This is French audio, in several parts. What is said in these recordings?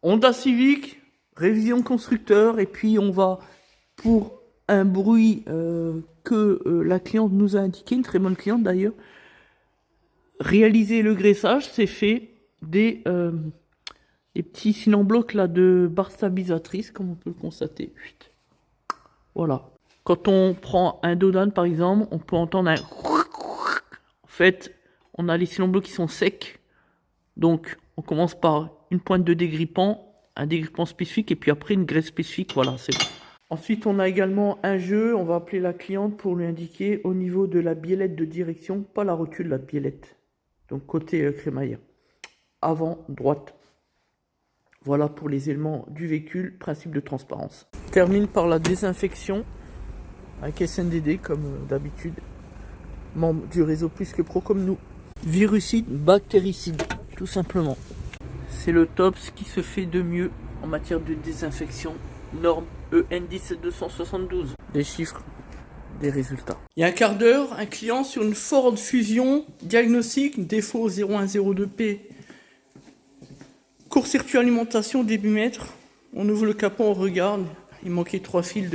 Honda Civic, révision constructeur, et puis on va pour un bruit que la cliente nous a indiqué, une très bonne cliente d'ailleurs, réaliser le graissage. C'est fait des petits cylindres blocs là de barres stabilisatrices, comme on peut le constater. Voilà. Quand on prend un Dodan par exemple, on peut entendre un... En fait, on a les cylindres blocs qui sont secs. Donc, on commence par une pointe de dégrippant, un dégrippant spécifique, et puis après une graisse spécifique. Voilà, c'est bon. Ensuite, on a également un jeu. On va appeler la cliente pour lui indiquer au niveau de la biellette de direction, pas la rotule, la biellette. Donc, côté crémaillère. Avant, droite. Voilà pour les éléments du véhicule, principe de transparence. On termine par la désinfection avec SNDD comme d'habitude. Membre du réseau Plus que Pro comme nous. Virucide, bactéricide, tout simplement. C'est le top, ce qui se fait de mieux en matière de désinfection. Norme EN 17272. Des chiffres, des résultats. Il y a un quart d'heure, un client sur une Ford Fusion, diagnostic, défaut 0102P. Court-circuit alimentation début mètre. On ouvre le capot, on regarde. Il manquait 3 fils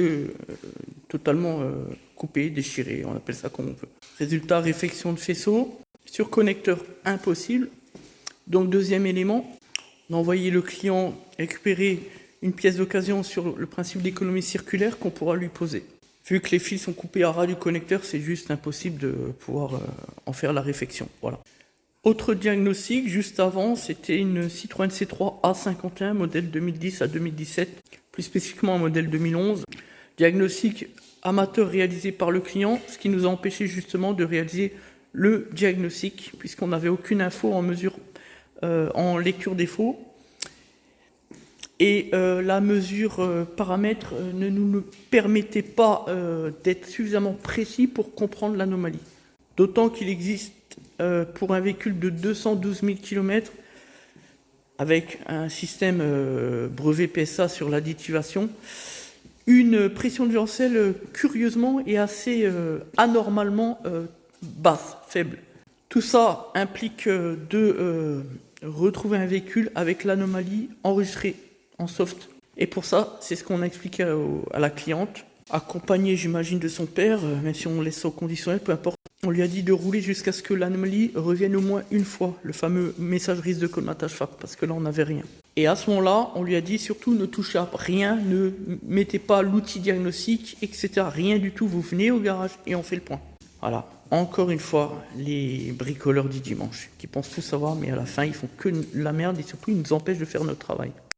totalement coupés, déchirés, on appelle ça comme on veut. Résultat, réfection de faisceau. Sur connecteur, impossible. Donc deuxième élément, on a envoyé le client récupérer une pièce d'occasion sur le principe d'économie circulaire qu'on pourra lui poser. Vu que les fils sont coupés à ras du connecteur, c'est juste impossible de pouvoir en faire la réfection. Voilà. Autre diagnostic, juste avant, c'était une Citroën C3 A51, modèle 2010 à 2017, plus spécifiquement un modèle 2011. Diagnostic amateur réalisé par le client, ce qui nous a empêché justement de réaliser le diagnostic, puisqu'on n'avait aucune info en mesure, en lecture défaut. Et la mesure paramètre ne nous permettait pas d'être suffisamment précis pour comprendre l'anomalie. D'autant qu'il existe pour un véhicule de 212 000 km, avec un système brevet PSA sur l'additivation, une pression de Vurancelle curieusement et assez anormalement basse, faible. Tout ça implique de retrouver un véhicule avec l'anomalie enregistrée en soft. Et pour ça, c'est ce qu'on a expliqué à la cliente, accompagnée j'imagine de son père, même si on laisse au conditionnel, peu importe. On lui a dit de rouler jusqu'à ce que l'anomalie revienne au moins une fois, le fameux message risque de colmatage FAP, parce que là on n'avait rien. Et à ce moment-là, on lui a dit surtout ne touchez à rien, ne mettez pas l'outil diagnostic, etc. Rien du tout, vous venez au garage et on fait le point. Voilà, encore une fois, les bricoleurs du dimanche, qui pensent tout savoir, mais à la fin ils font que la merde et surtout ils nous empêchent de faire notre travail.